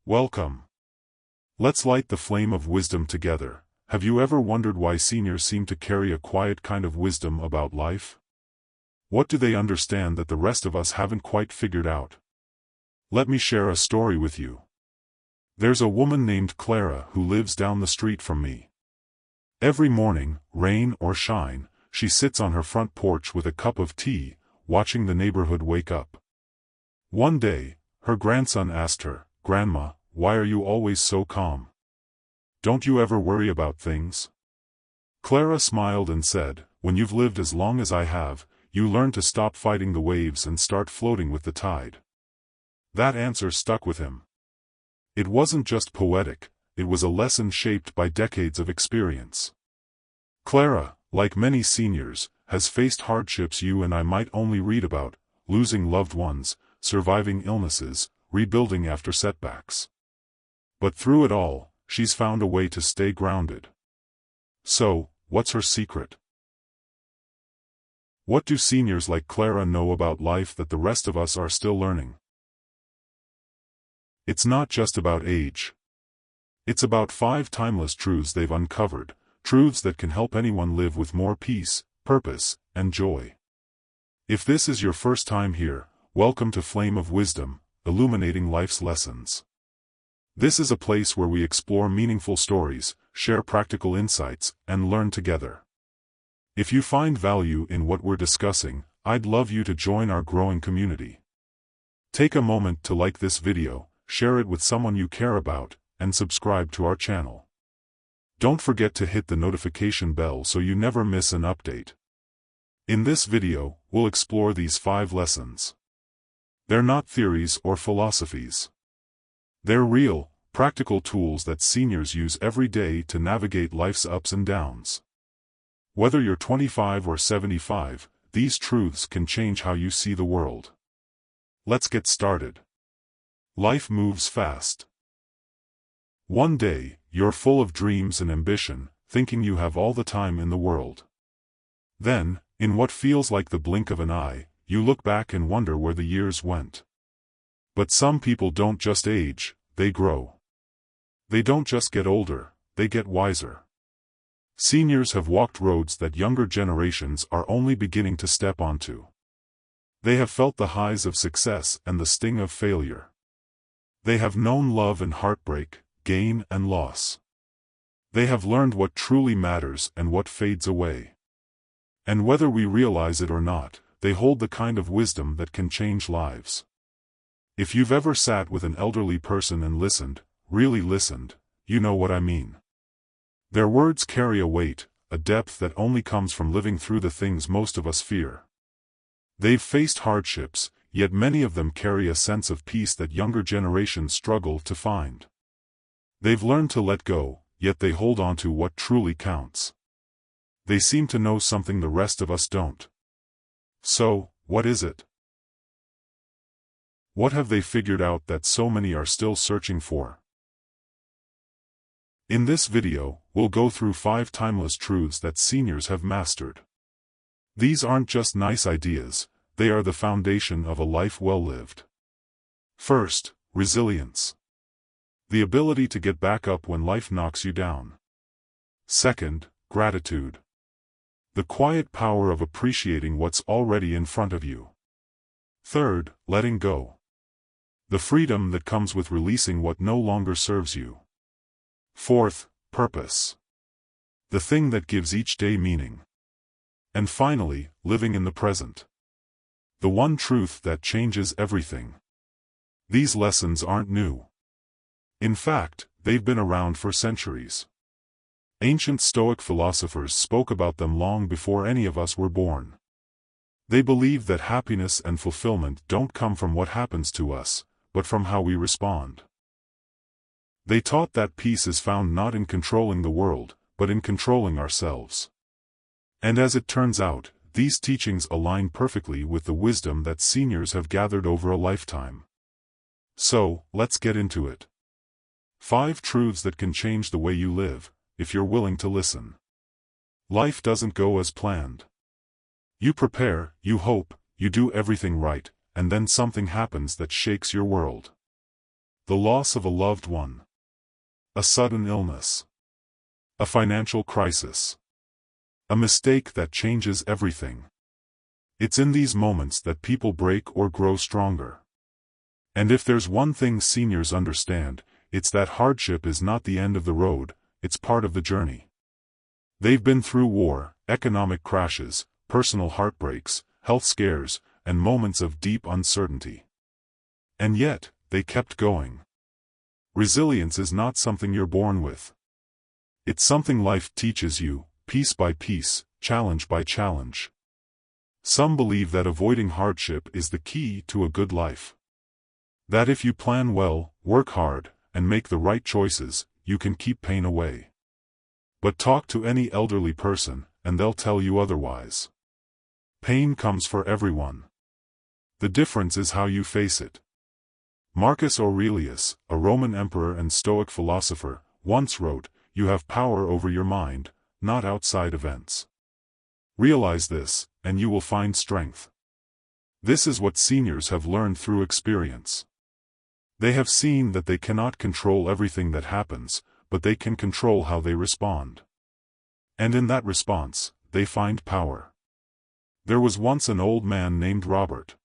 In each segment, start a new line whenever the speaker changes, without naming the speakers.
Welcome. Let's light the flame of wisdom together. Have you ever wondered why seniors seem to carry a quiet kind of wisdom about life? What do they understand that the rest of us haven't quite figured out? Let me share a story with you. There's a woman named Clara who lives down the street from me. Every morning, rain or shine, she sits on her front porch with a cup of tea, watching the neighborhood wake up. One day, her grandson asked her, "Grandma, why are you always so calm? Don't you ever worry about things?" Clara smiled and said, "When you've lived as long as I have, you learn to stop fighting the waves and start floating with the tide." That answer stuck with him. It wasn't just poetic, it was a lesson shaped by decades of experience. Clara, like many seniors, has faced hardships you and I might only read about: losing loved ones, surviving illnesses, rebuilding after setbacks. But through it all, she's found a way to stay grounded. So, what's her secret? What do seniors like Clara know about life that the rest of us are still learning? It's not just about age. It's about 5 timeless truths they've uncovered, truths that can help anyone live with more peace, purpose, and joy. If this is your first time here, welcome to Flame of Wisdom, illuminating life's lessons. This is a place where we explore meaningful stories, share practical insights, and learn together. If you find value in what we're discussing, I'd love you to join our growing community. Take a moment to like this video, share it with someone you care about, and subscribe to our channel. Don't forget to hit the notification bell so you never miss an update. In this video, we'll explore these 5 lessons. They're not theories or philosophies. They're real, practical tools that seniors use every day to navigate life's ups and downs. Whether you're 25 or 75, these truths can change how you see the world. Let's get started. Life moves fast. One day, you're full of dreams and ambition, thinking you have all the time in the world. Then, in what feels like the blink of an eye, you look back and wonder where the years went. But some people don't just age, they grow. They don't just get older, they get wiser. Seniors have walked roads that younger generations are only beginning to step onto. They have felt the highs of success and the sting of failure. They have known love and heartbreak, gain and loss. They have learned what truly matters and what fades away. And whether we realize it or not, they hold the kind of wisdom that can change lives. If you've ever sat with an elderly person and listened, really listened, you know what I mean. Their words carry a weight, a depth that only comes from living through the things most of us fear. They've faced hardships, yet many of them carry a sense of peace that younger generations struggle to find. They've learned to let go, yet they hold on to what truly counts. They seem to know something the rest of us don't. So, what is it? What have they figured out that so many are still searching for? In this video, we'll go through 5 timeless truths that seniors have mastered. These aren't just nice ideas, they are the foundation of a life well lived. First, resilience. The ability to get back up when life knocks you down. Second, gratitude. The quiet power of appreciating what's already in front of you. Third, letting go. The freedom that comes with releasing what no longer serves you. Fourth, purpose. The thing that gives each day meaning. And finally, living in the present. The one truth that changes everything. These lessons aren't new. In fact, they've been around for centuries. Ancient Stoic philosophers spoke about them long before any of us were born. They believed that happiness and fulfillment don't come from what happens to us, but from how we respond. They taught that peace is found not in controlling the world, but in controlling ourselves. And as it turns out, these teachings align perfectly with the wisdom that seniors have gathered over a lifetime. So, let's get into it. 5 truths that can change the way you live, if you're willing to listen. Life doesn't go as planned. You prepare, you hope, you do everything right, and then something happens that shakes your world. the loss of a loved one, a sudden illness, a financial crisis, a mistake that changes everything. It's in these moments that people break or grow stronger. And if there's one thing seniors understand, it's that hardship is not the end of the road, it's part of the journey. They've been through war, economic crashes, personal heartbreaks, health scares, and moments of deep uncertainty. And yet, they kept going. Resilience is not something you're born with. It's something life teaches you, piece by piece, challenge by challenge. Some believe that avoiding hardship is the key to a good life. That if you plan well, work hard, and make the right choices, you can keep pain away. But talk to any elderly person, and they'll tell you otherwise. Pain comes for everyone. The difference is how you face it. Marcus Aurelius, a Roman emperor and Stoic philosopher, once wrote, "You have power over your mind, not outside events." Realize this, and you will find strength. This is what seniors have learned through experience. They have seen that they cannot control everything that happens, but they can control how they respond. And in that response, they find power. There was once an old man named Robert.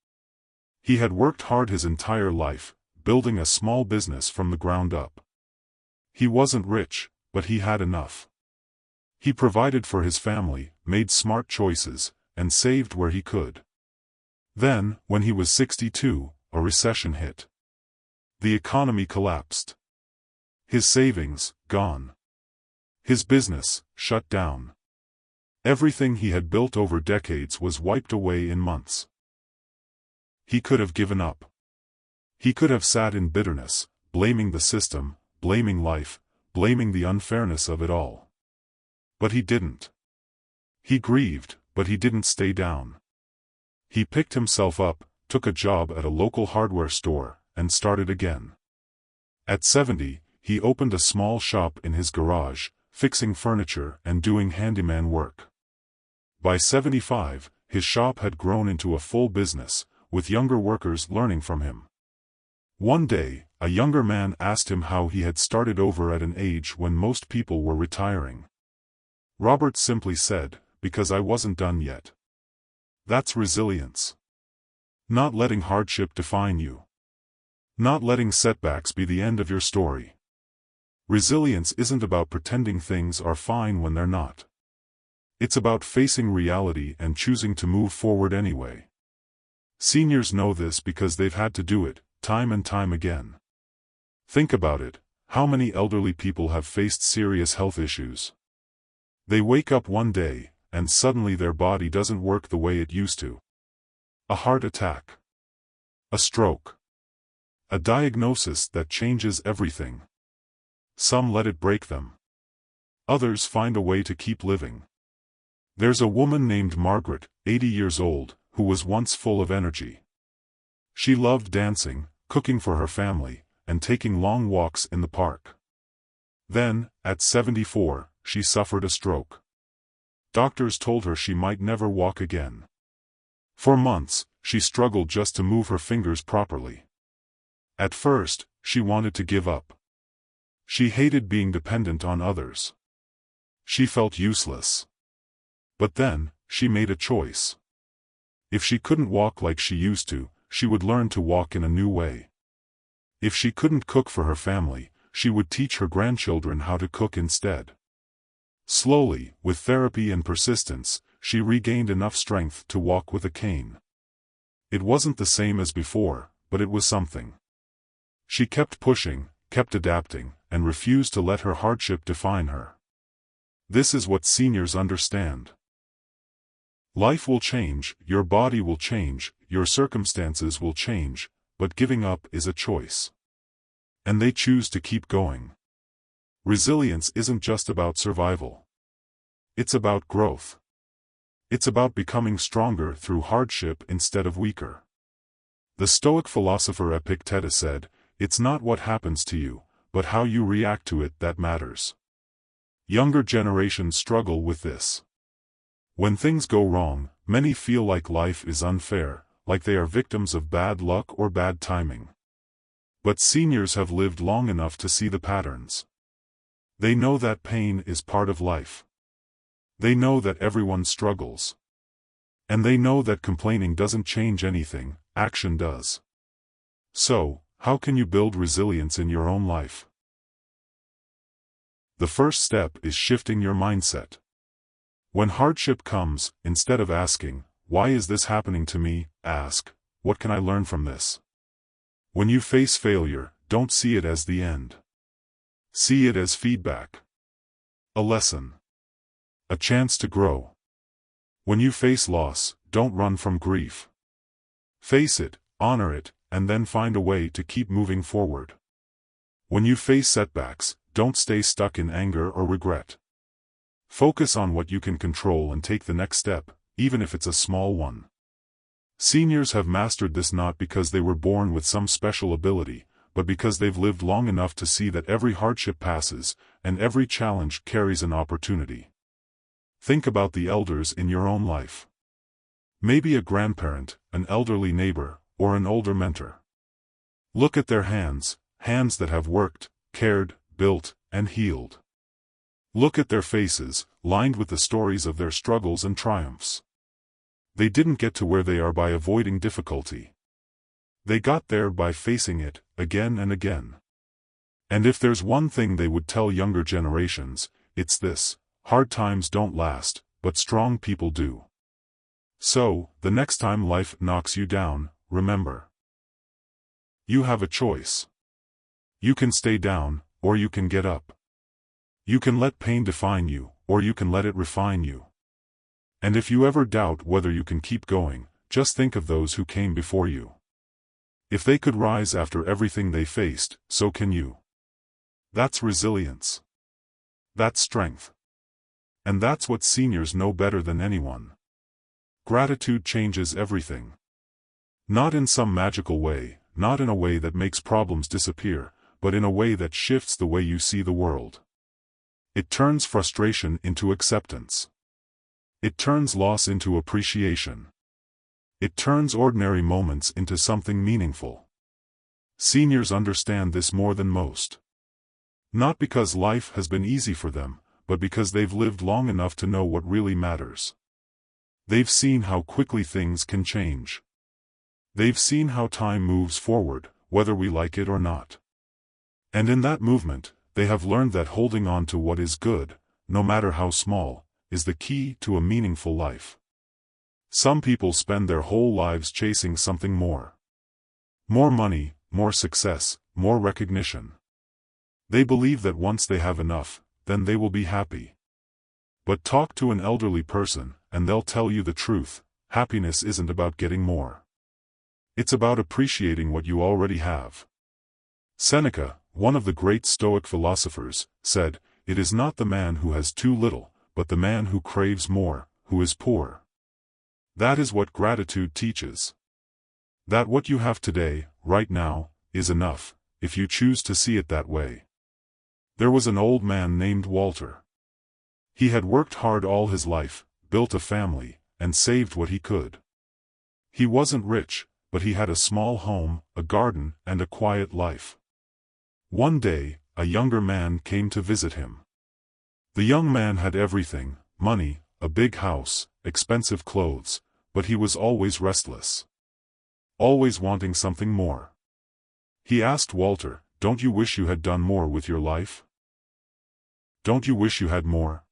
He had worked hard his entire life, building a small business from the ground up. He wasn't rich, but he had enough. He provided for his family, made smart choices, and saved where he could. Then, when he was 62, a recession hit. The economy collapsed. His savings, gone. His business, shut down. Everything he had built over decades was wiped away in months. He could have given up. He could have sat in bitterness, blaming the system, blaming life, blaming the unfairness of it all. But he didn't. He grieved, but he didn't stay down. He picked himself up, took a job at a local hardware store, and started again. At 70, he opened a small shop in his garage, fixing furniture and doing handyman work. By 75, his shop had grown into a full business, with younger workers learning from him. One day, a younger man asked him how he had started over at an age when most people were retiring. Robert simply said, "Because I wasn't done yet." That's resilience. Not letting hardship define you. Not letting setbacks be the end of your story. Resilience isn't about pretending things are fine when they're not. It's about facing reality and choosing to move forward anyway. Seniors know this because they've had to do it, time and time again. Think about it, how many elderly people have faced serious health issues? They wake up one day, and suddenly their body doesn't work the way it used to. A heart attack. A stroke. A diagnosis that changes everything. Some let it break them. Others find a way to keep living. There's a woman named Margaret, 80 years old, who was once full of energy. She loved dancing, cooking for her family, and taking long walks in the park. Then, at 74, she suffered a stroke. Doctors told her she might never walk again. For months, she struggled just to move her fingers properly. At first, she wanted to give up. She hated being dependent on others. She felt useless. But then, she made a choice. If she couldn't walk like she used to, she would learn to walk in a new way. If she couldn't cook for her family, she would teach her grandchildren how to cook instead. Slowly, with therapy and persistence, she regained enough strength to walk with a cane. It wasn't the same as before, but it was something. She kept pushing, kept adapting, and refused to let her hardship define her. This is what seniors understand. Life will change, your body will change, your circumstances will change, but giving up is a choice. And they choose to keep going. Resilience isn't just about survival. It's about growth. It's about becoming stronger through hardship instead of weaker. The Stoic philosopher Epictetus said, "It's not what happens to you, but how you react to it that matters." Younger generations struggle with this. When things go wrong, many feel like life is unfair, like they are victims of bad luck or bad timing. But seniors have lived long enough to see the patterns. They know that pain is part of life. They know that everyone struggles. And they know that complaining doesn't change anything, action does. So, how can you build resilience in your own life? The first step is shifting your mindset. When hardship comes, instead of asking, "Why is this happening to me?" ask, "What can I learn from this?" When you face failure, don't see it as the end. See it as feedback. A lesson. A chance to grow. When you face loss, don't run from grief. Face it, honor it, and then find a way to keep moving forward. When you face setbacks, don't stay stuck in anger or regret. Focus on what you can control and take the next step, even if it's a small one. Seniors have mastered this not because they were born with some special ability, but because they've lived long enough to see that every hardship passes, and every challenge carries an opportunity. Think about the elders in your own life. Maybe a grandparent, an elderly neighbor, or an older mentor. Look at their hands, hands that have worked, cared, built, and healed. Look at their faces, lined with the stories of their struggles and triumphs. They didn't get to where they are by avoiding difficulty. They got there by facing it, again and again. And if there's one thing they would tell younger generations, it's this: hard times don't last, but strong people do. So, the next time life knocks you down, remember. You have a choice. You can stay down, or you can get up. You can let pain define you, or you can let it refine you. And if you ever doubt whether you can keep going, just think of those who came before you. If they could rise after everything they faced, so can you. That's resilience. That's strength. And that's what seniors know better than anyone. Gratitude changes everything. Not in some magical way, not in a way that makes problems disappear, but in a way that shifts the way you see the world. It turns frustration into acceptance. It turns loss into appreciation. It turns ordinary moments into something meaningful. Seniors understand this more than most. Not because life has been easy for them, but because they've lived long enough to know what really matters. They've seen how quickly things can change. They've seen how time moves forward, whether we like it or not. And in that movement, they have learned that holding on to what is good, no matter how small, is the key to a meaningful life. Some people spend their whole lives chasing something more. More money, more success, more recognition. They believe that once they have enough, then they will be happy. But talk to an elderly person, and they'll tell you the truth: happiness isn't about getting more. It's about appreciating what you already have. Seneca, one of the great Stoic philosophers, said, "It is not the man who has too little, but the man who craves more, who is poor." That is what gratitude teaches. That what you have today, right now, is enough, if you choose to see it that way. There was an old man named Walter. He had worked hard all his life, built a family, and saved what he could. He wasn't rich, but he had a small home, a garden, and a quiet life. One day, a younger man came to visit him. The young man had everything: money, a big house, expensive clothes, but he was always restless. Always wanting something more. He asked Walter, "Don't you wish you had done more with your life? Don't you wish you had more?"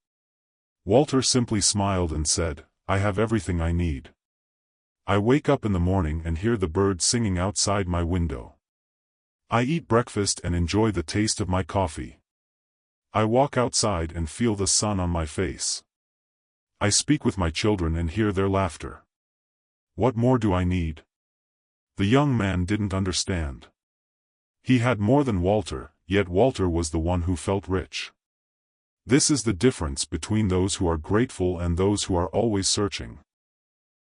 Walter simply smiled and said, "I have everything I need. I wake up in the morning and hear the birds singing outside my window. I eat breakfast and enjoy the taste of my coffee. I walk outside and feel the sun on my face. I speak with my children and hear their laughter. What more do I need?" The young man didn't understand. He had more than Walter, yet Walter was the one who felt rich. This is the difference between those who are grateful and those who are always searching.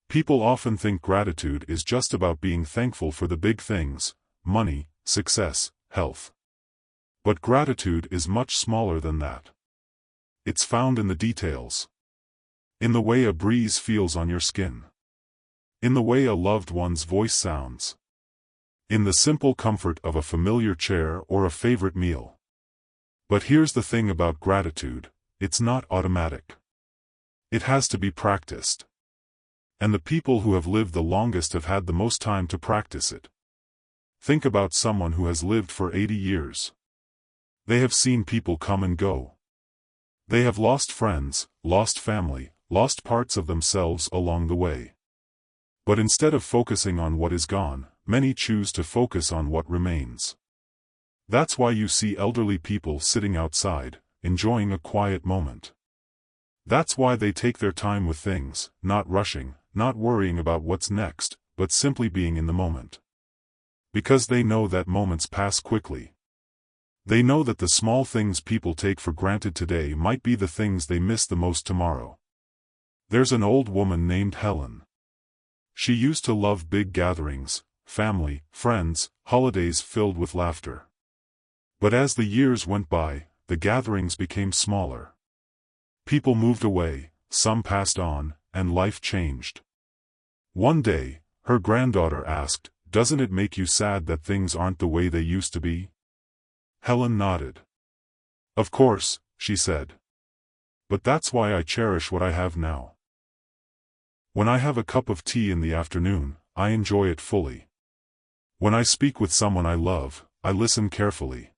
People often think gratitude is just about being thankful for the big things: money, success, health. But gratitude is much smaller than that. It's found in the details. In the way a breeze feels on your skin. In the way a loved one's voice sounds. in the simple comfort of a familiar chair or a favorite meal. But here's the thing about gratitude: it's not automatic. It has to be practiced. And the people who have lived the longest have had the most time to practice it. Think about someone who has lived for 80 years. They have seen people come and go. They have lost friends, lost family, lost parts of themselves along the way. But instead of focusing on what is gone, many choose to focus on what remains. That's why you see elderly people sitting outside, enjoying a quiet moment. That's why they take their time with things, not rushing, not worrying about what's next, but simply being in the moment. Because they know that moments pass quickly. They know that the small things people take for granted today might be the things they miss the most tomorrow. There's an old woman named Helen. She used to love big gatherings, family, friends, holidays filled with laughter. But as the years went by, the gatherings became smaller. People moved away, some passed on, and life changed. One day, her granddaughter asked, "Doesn't it make you sad that things aren't the way they used to be?" Helen nodded. "Of course," she said. "But that's why I cherish what I have now. When I have a cup of tea in the afternoon, I enjoy it fully. When I speak with someone I love, I listen carefully.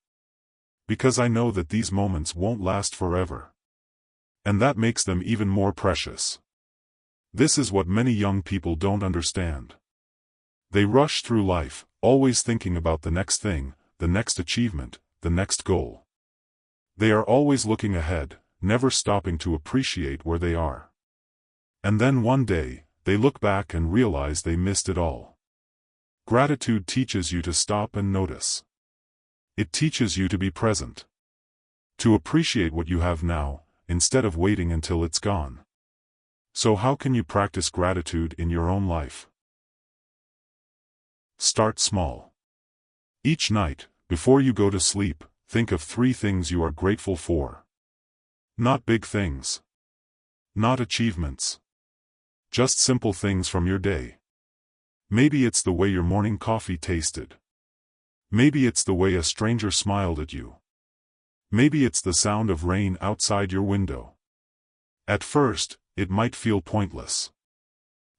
Because I know that these moments won't last forever. And that makes them even more precious." This is what many young people don't understand. They rush through life, always thinking about the next thing, the next achievement, the next goal. They are always looking ahead, never stopping to appreciate where they are. And then one day, they look back and realize they missed it all. Gratitude teaches you to stop and notice. It teaches you to be present. To appreciate what you have now, instead of waiting until it's gone. So how can you practice gratitude in your own life? Start small. Each night, before you go to sleep, think of 3 things you are grateful for. Not big things. Not achievements. Just simple things from your day. Maybe it's the way your morning coffee tasted. Maybe it's the way a stranger smiled at you. Maybe it's the sound of rain outside your window. At first, it might feel pointless.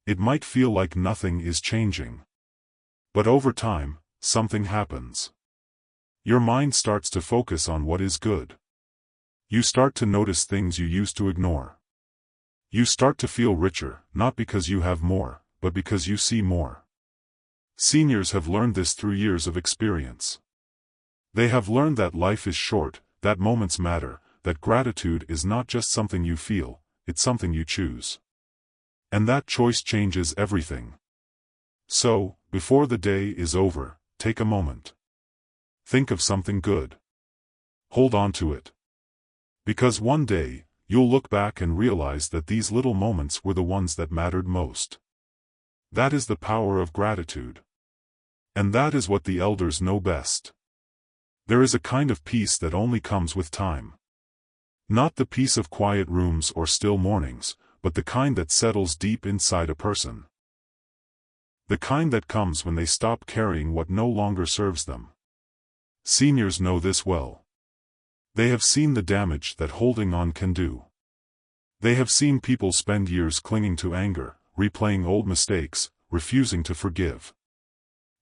It might feel like nothing is changing. But over time, something happens. Your mind starts to focus on what is good. You start to notice things you used to ignore. You start to feel richer, not because you have more, but because you see more. Seniors have learned this through years of experience. They have learned that life is short, that moments matter, that gratitude is not just something you feel, it's something you choose. And that choice changes everything. So, before the day is over, take a moment. Think of something good. Hold on to it. Because one day, you'll look back and realize that these little moments were the ones that mattered most. That is the power of gratitude. And that is what the elders know best. There is a kind of peace that only comes with time. Not the peace of quiet rooms or still mornings, but the kind that settles deep inside a person. The kind that comes when they stop carrying what no longer serves them. Seniors know this well. They have seen the damage that holding on can do. They have seen people spend years clinging to anger, replaying old mistakes, refusing to forgive.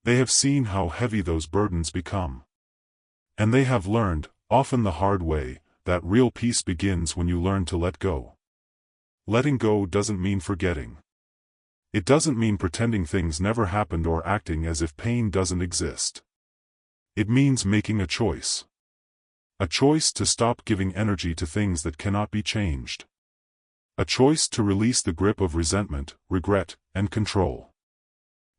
They have seen how heavy those burdens become. And they have learned, often the hard way, that real peace begins when you learn to let go. Letting go doesn't mean forgetting. It doesn't mean pretending things never happened or acting as if pain doesn't exist. It means making a choice. A choice to stop giving energy to things that cannot be changed. A choice to release the grip of resentment, regret, and control.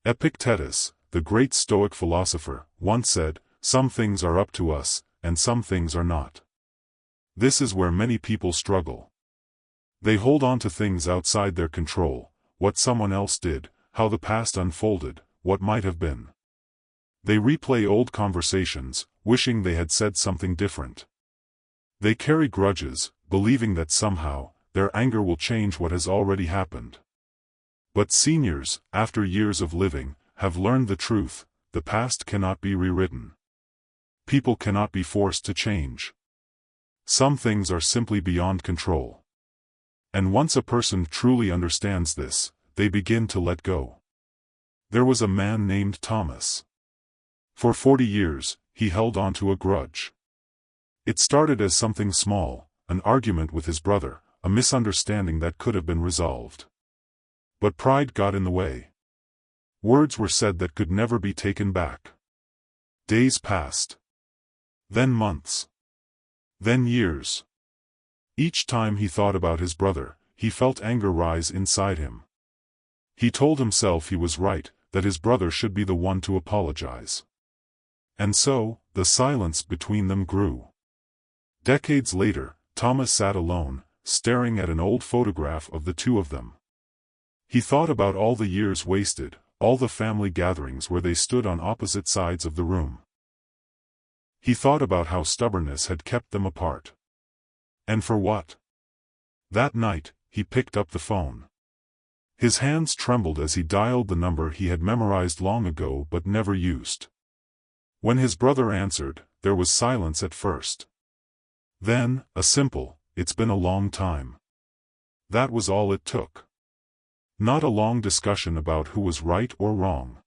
Epictetus, the great Stoic philosopher, once said, "Some things are up to us, and some things are not." This is where many people struggle. They hold on to things outside their control, what someone else did, how the past unfolded, what might have been. They replay old conversations, wishing they had said something different. They carry grudges, believing that somehow, their anger will change what has already happened. But seniors, after years of living, have learned the truth: the past cannot be rewritten. People cannot be forced to change. Some things are simply beyond control. And once a person truly understands this, they begin to let go. There was a man named Thomas. For 40 years, he held on to a grudge. It started as something small, an argument with his brother, a misunderstanding that could have been resolved. But pride got in the way. Words were said that could never be taken back. Days passed. Then months. Then years. Each time he thought about his brother, he felt anger rise inside him. He told himself he was right, that his brother should be the one to apologize. And so, the silence between them grew. Decades later, Thomas sat alone, staring at an old photograph of the two of them. He thought about all the years wasted, all the family gatherings where they stood on opposite sides of the room. He thought about how stubbornness had kept them apart. And for what? That night, he picked up the phone. His hands trembled as he dialed the number he had memorized long ago but never used. When his brother answered, there was silence at first. Then, a simple, "It's been a long time." That was all it took. Not a long discussion about who was right or wrong.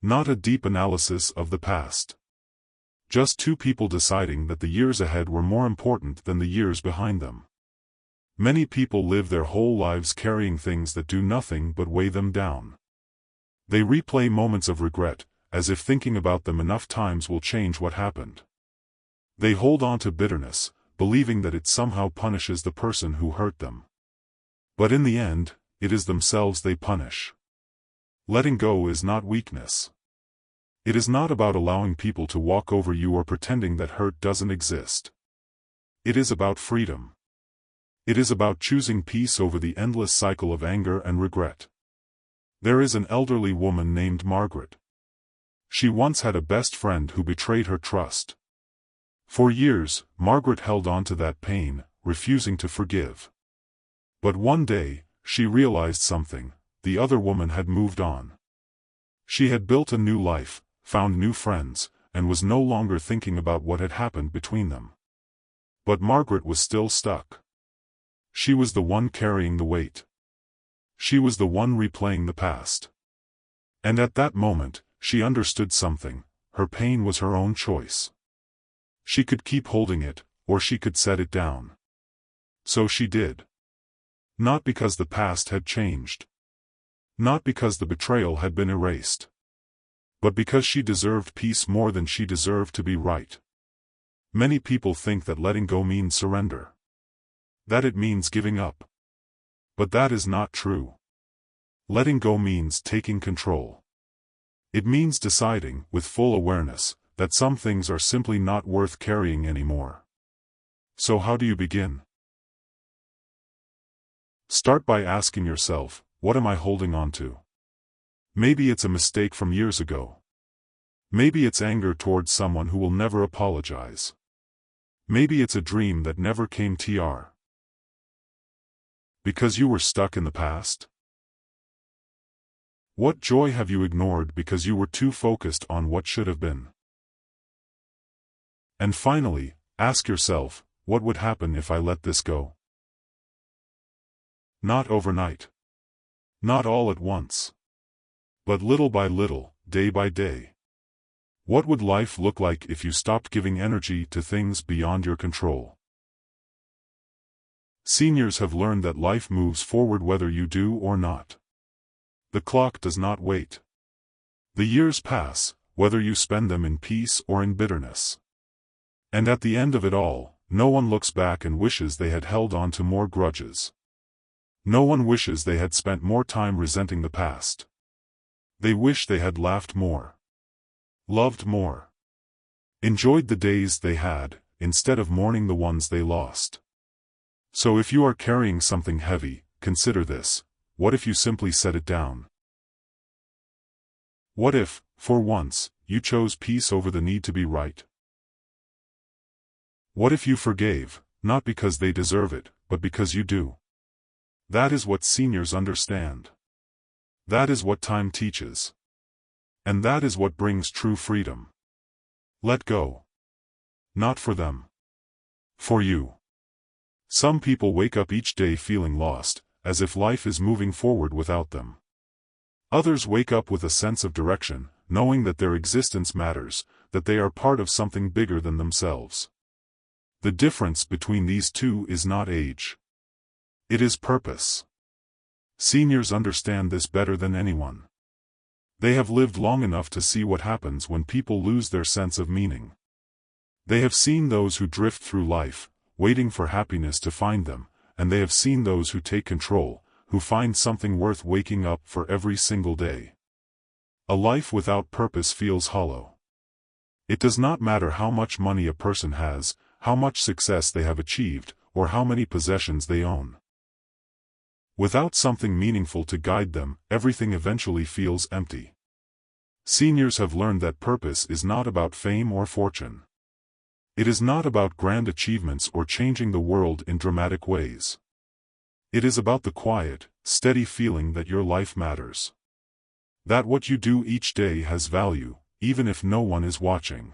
Not a deep analysis of the past. Just two people deciding that the years ahead were more important than the years behind them. Many people live their whole lives carrying things that do nothing but weigh them down. They replay moments of regret, as if thinking about them enough times will change what happened. They hold on to bitterness, believing that it somehow punishes the person who hurt them. But in the end, it is themselves they punish. Letting go is not weakness. It is not about allowing people to walk over you or pretending that hurt doesn't exist. It is about freedom. It is about choosing peace over the endless cycle of anger and regret. There is an elderly woman named Margaret. She once had a best friend who betrayed her trust. For years, Margaret held on to that pain, refusing to forgive. But one day, she realized something: the other woman had moved on. She had built a new life, found new friends, and was no longer thinking about what had happened between them. But Margaret was still stuck. She was the one carrying the weight. She was the one replaying the past. And at that moment, she understood something: her pain was her own choice. She could keep holding it, or she could set it down. So she did. Not because the past had changed. Not because the betrayal had been erased. But because she deserved peace more than she deserved to be right. Many people think that letting go means surrender. That it means giving up. But that is not true. Letting go means taking control. It means deciding, with full awareness, that some things are simply not worth carrying anymore. So how do you begin? Start by asking yourself, what am I holding on to? Maybe it's a mistake from years ago. Maybe it's anger towards someone who will never apologize. Maybe it's a dream that never came true. Because you were stuck in the past? What joy have you ignored because you were too focused on what should have been? And finally, ask yourself, what would happen if I let this go? Not overnight. Not all at once. But little by little, day by day. What would life look like if you stopped giving energy to things beyond your control? Seniors have learned that life moves forward whether you do or not. The clock does not wait. The years pass, whether you spend them in peace or in bitterness. And at the end of it all, no one looks back and wishes they had held on to more grudges. No one wishes they had spent more time resenting the past. They wish they had laughed more. Loved more. Enjoyed the days they had, instead of mourning the ones they lost. So if you are carrying something heavy, consider this: what if you simply set it down? What if, for once, you chose peace over the need to be right? What if you forgave, not because they deserve it, but because you do? That is what seniors understand. That is what time teaches. And that is what brings true freedom. Let go. Not for them. For you. Some people wake up each day feeling lost, as if life is moving forward without them. Others wake up with a sense of direction, knowing that their existence matters, that they are part of something bigger than themselves. The difference between these two is not age. It is purpose. Seniors understand this better than anyone. They have lived long enough to see what happens when people lose their sense of meaning. They have seen those who drift through life, waiting for happiness to find them, and they have seen those who take control, who find something worth waking up for every single day. A life without purpose feels hollow. It does not matter how much money a person has, how much success they have achieved, or how many possessions they own. Without something meaningful to guide them, everything eventually feels empty. Seniors have learned that purpose is not about fame or fortune. It is not about grand achievements or changing the world in dramatic ways. It is about the quiet, steady feeling that your life matters. That what you do each day has value, even if no one is watching.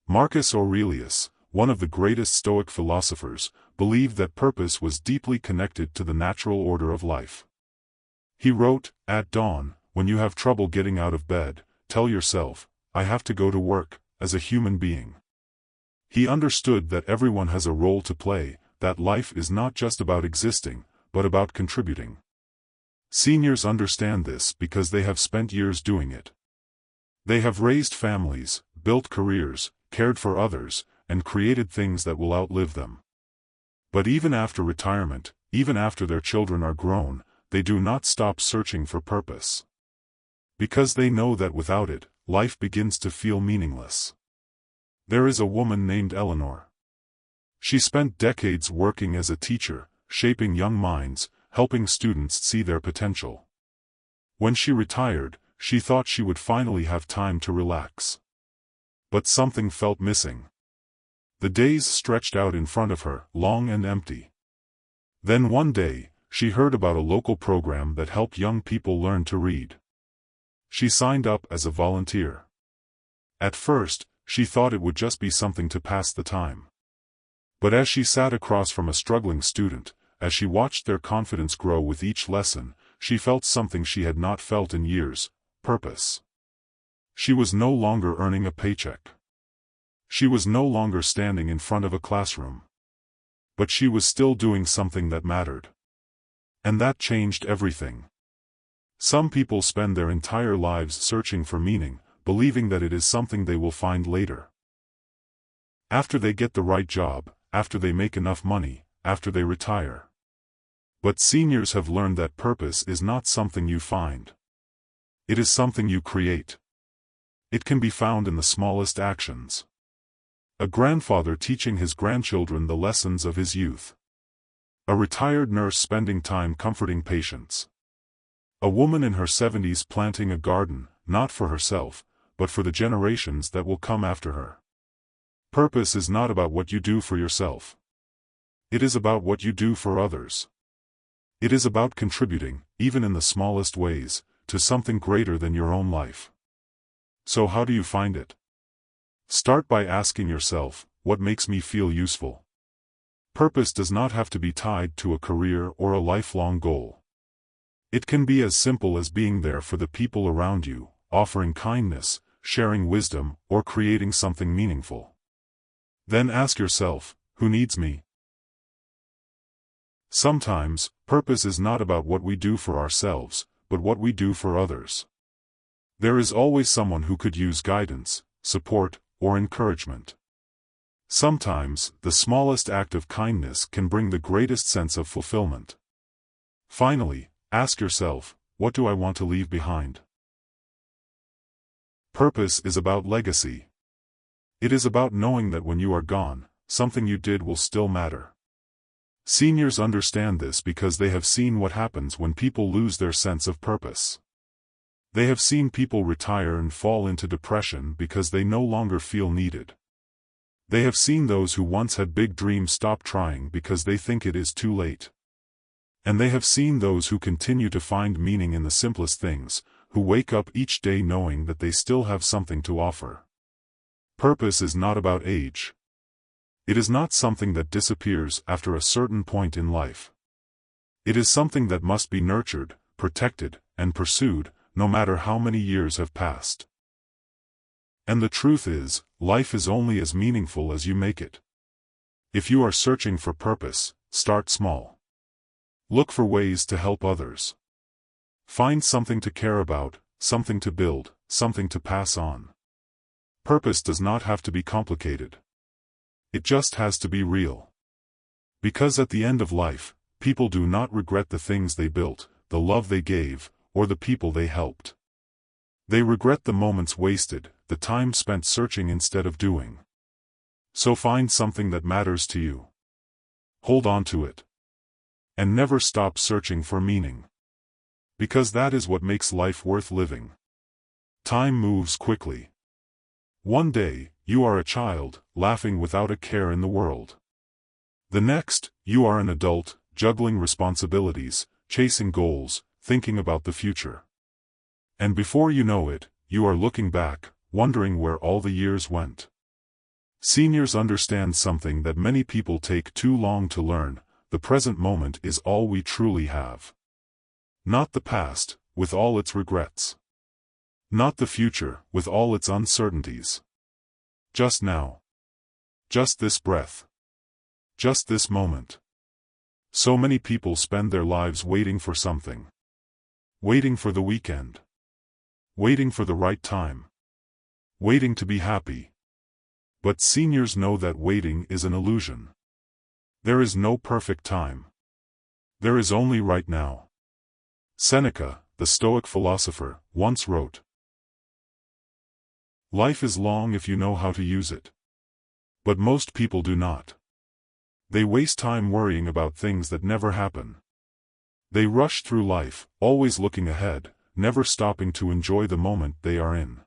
Marcus Aurelius, one of the greatest Stoic philosophers, believed that purpose was deeply connected to the natural order of life. He wrote, "At dawn, when you have trouble getting out of bed, tell yourself, 'I have to go to work,' as a human being." He understood that everyone has a role to play, that life is not just about existing, but about contributing. Seniors understand this because they have spent years doing it. They have raised families, built careers, cared for others, and created things that will outlive them. But even after retirement, even after their children are grown, they do not stop searching for purpose. Because they know that without it, life begins to feel meaningless. There is a woman named Eleanor. She spent decades working as a teacher, shaping young minds, helping students see their potential. When she retired, she thought she would finally have time to relax. But something felt missing. The days stretched out in front of her, long and empty. Then one day, she heard about a local program that helped young people learn to read. She signed up as a volunteer. At first, she thought it would just be something to pass the time. But as she sat across from a struggling student, as she watched their confidence grow with each lesson, she felt something she had not felt in years: purpose. She was no longer earning a paycheck. She was no longer standing in front of a classroom. But she was still doing something that mattered. And that changed everything. Some people spend their entire lives searching for meaning, believing that it is something they will find later. After they get the right job, after they make enough money, after they retire. But seniors have learned that purpose is not something you find. It is something you create. It can be found in the smallest actions. A grandfather teaching his grandchildren the lessons of his youth. A retired nurse spending time comforting patients. A woman in her 70s planting a garden, not for herself, but for the generations that will come after her. Purpose is not about what you do for yourself. It is about what you do for others. It is about contributing, even in the smallest ways, to something greater than your own life. So how do you find it? Start by asking yourself, what makes me feel useful? Purpose does not have to be tied to a career or a lifelong goal. It can be as simple as being there for the people around you, offering kindness, sharing wisdom, or creating something meaningful. Then ask yourself, who needs me? Sometimes, purpose is not about what we do for ourselves, but what we do for others. There is always someone who could use guidance, support, or encouragement. Sometimes, the smallest act of kindness can bring the greatest sense of fulfillment. Finally, ask yourself, what do I want to leave behind? Purpose is about legacy. It is about knowing that when you are gone, something you did will still matter. Seniors understand this because they have seen what happens when people lose their sense of purpose. They have seen people retire and fall into depression because they no longer feel needed. They have seen those who once had big dreams stop trying because they think it is too late. And they have seen those who continue to find meaning in the simplest things, who wake up each day knowing that they still have something to offer. Purpose is not about age. It is not something that disappears after a certain point in life. It is something that must be nurtured, protected, and pursued, no matter how many years have passed. And the truth is, life is only as meaningful as you make it. If you are searching for purpose, start small. Look for ways to help others. Find something to care about, something to build, something to pass on. Purpose does not have to be complicated. It just has to be real. Because at the end of life, people do not regret the things they built, the love they gave, or the people they helped. They regret the moments wasted, the time spent searching instead of doing. So find something that matters to you. Hold on to it. And never stop searching for meaning. Because that is what makes life worth living. Time moves quickly. One day, you are a child, laughing without a care in the world. The next, you are an adult, juggling responsibilities, chasing goals, thinking about the future. And before you know it, you are looking back, wondering where all the years went. Seniors understand something that many people take too long to learn: the present moment is all we truly have. Not the past, with all its regrets. Not the future, with all its uncertainties. Just now. Just this breath. Just this moment. So many people spend their lives waiting for something. Waiting for the weekend. Waiting for the right time. Waiting to be happy. But seniors know that waiting is an illusion. There is no perfect time. There is only right now. Seneca, the Stoic philosopher, once wrote, "Life is long if you know how to use it. But most people do not. They waste time worrying about things that never happen. They rush through life, always looking ahead, never stopping to enjoy the moment they are in.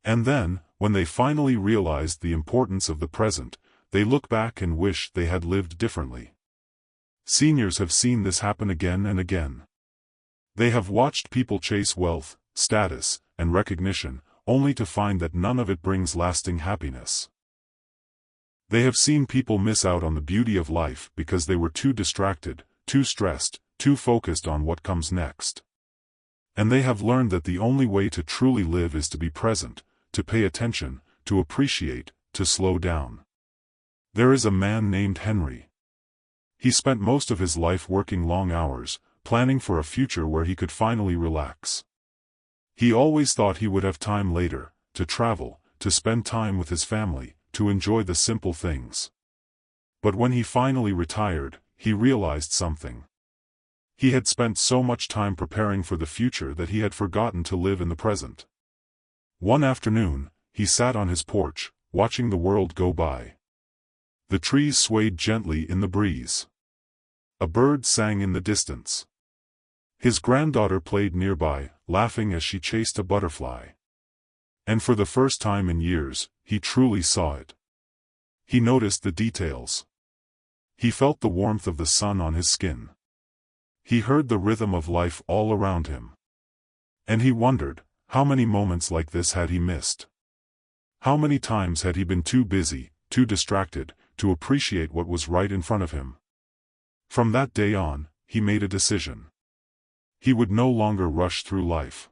And then, when they finally realize the importance of the present, they look back and wish they had lived differently." Seniors have seen this happen again and again. They have watched people chase wealth, status, and recognition, only to find that none of it brings lasting happiness. They have seen people miss out on the beauty of life because they were too distracted, too stressed, too focused on what comes next. And they have learned that the only way to truly live is to be present, to pay attention, to appreciate, to slow down. There is a man named Henry. He spent most of his life working long hours, planning for a future where he could finally relax. He always thought he would have time later, to travel, to spend time with his family, to enjoy the simple things. But when he finally retired, he realized something. He had spent so much time preparing for the future that he had forgotten to live in the present. One afternoon, he sat on his porch, watching the world go by. The trees swayed gently in the breeze. A bird sang in the distance. His granddaughter played nearby, laughing as she chased a butterfly. And for the first time in years, he truly saw it. He noticed the details. He felt the warmth of the sun on his skin. He heard the rhythm of life all around him. And he wondered, how many moments like this had he missed? How many times had he been too busy, too distracted, to appreciate what was right in front of him? From that day on, he made a decision. He would no longer rush through life.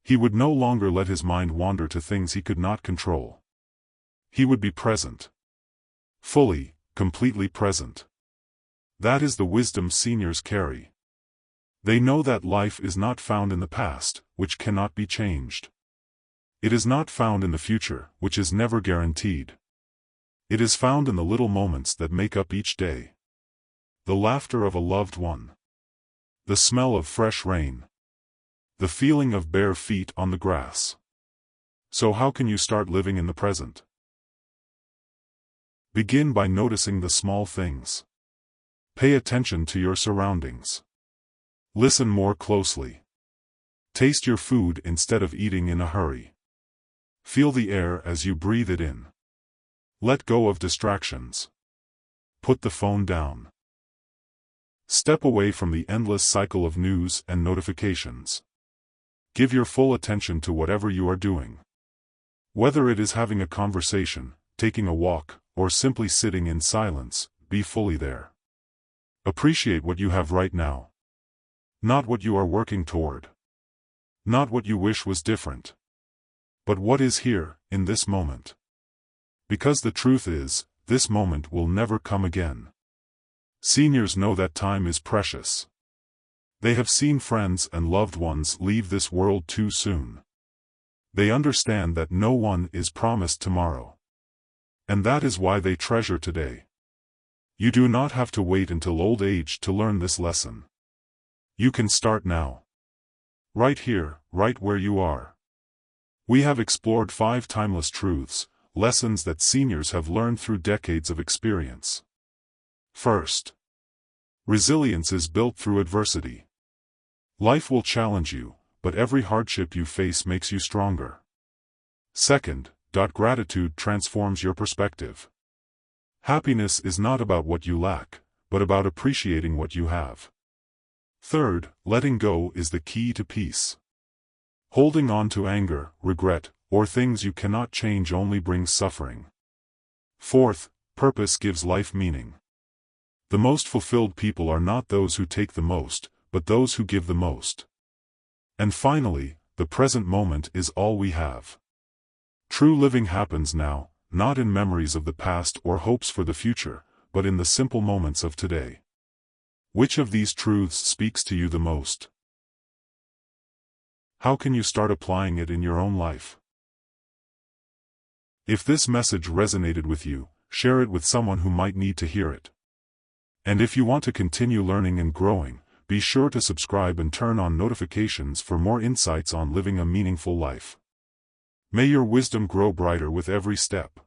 He would no longer let his mind wander to things he could not control. He would be present. Fully, completely present. That is the wisdom seniors carry. They know that life is not found in the past, which cannot be changed. It is not found in the future, which is never guaranteed. It is found in the little moments that make up each day. The laughter of a loved one. The smell of fresh rain. The feeling of bare feet on the grass. So how can you start living in the present? Begin by noticing the small things. Pay attention to your surroundings. Listen more closely. Taste your food instead of eating in a hurry. Feel the air as you breathe it in. Let go of distractions. Put the phone down. Step away from the endless cycle of news and notifications. Give your full attention to whatever you are doing. Whether it is having a conversation, taking a walk, or simply sitting in silence, be fully there. Appreciate what you have right now. Not what you are working toward. Not what you wish was different. But what is here, in this moment. Because the truth is, this moment will never come again. Seniors know that time is precious. They have seen friends and loved ones leave this world too soon. They understand that no one is promised tomorrow. And that is why they treasure today. You do not have to wait until old age to learn this lesson. You can start now. Right here, right where you are. We have explored 5 timeless truths, lessons that seniors have learned through decades of experience. First, resilience is built through adversity. Life will challenge you, but every hardship you face makes you stronger. Second, gratitude transforms your perspective. Happiness is not about what you lack, but about appreciating what you have. Third, letting go is the key to peace. Holding on to anger, regret, or things you cannot change only brings suffering. Fourth, purpose gives life meaning. The most fulfilled people are not those who take the most, but those who give the most. And finally, the present moment is all we have. True living happens now, not in memories of the past or hopes for the future, but in the simple moments of today. Which of these truths speaks to you the most? How can you start applying it in your own life? If this message resonated with you, share it with someone who might need to hear it. And if you want to continue learning and growing, be sure to subscribe and turn on notifications for more insights on living a meaningful life. May your wisdom grow brighter with every step.